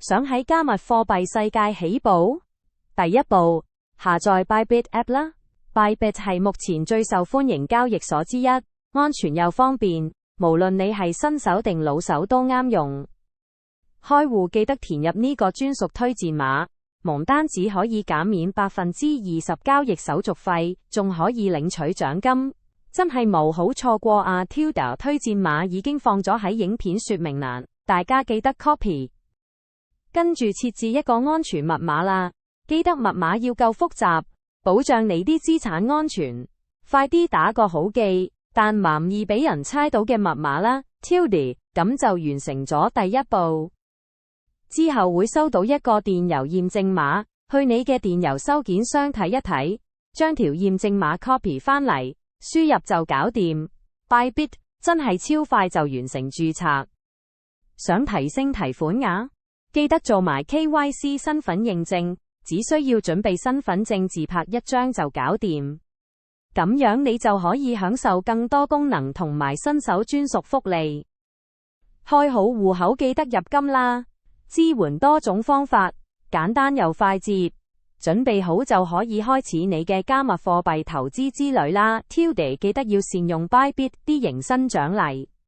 想喺加密貨幣世界起步？第一步，下載 Bybit App 啦。Bybit 係目前最受歡迎交易所之一，安全又方便，無論你係新手定老手都啱用。開戶記得填入呢個專屬推薦碼，唔單止可以減免20%交易手續費，仲可以領取獎金，真係冇好錯過啊！Tilda 推薦碼已經放咗喺影片說明欄，大家記得 copy。跟住設置一個安全密碼啦，記得密碼要夠複雜，保障你啲資產安全。快啲打個好記，但唔易俾人猜到嘅密碼啦 ，Tilda， 咁就完成咗第一步。之後會收到一個電郵驗證碼，去你嘅電郵收件箱睇一睇，將條驗證碼 copy 返嚟，輸入就搞掂。Bybit 真係超快就完成註冊。想提升提款額？記得做埋 KYC 身份認證，只需要準備身份證自拍一張就搞掂。咁樣你就可以享受更多功能同埋新手專屬福利。開好戶口記得入金啦，支援多種方法，簡單又快捷。準備好就可以開始你嘅加密貨幣投資之旅啦。Tilda 記得要善用 Bybit 啲迎新獎勵。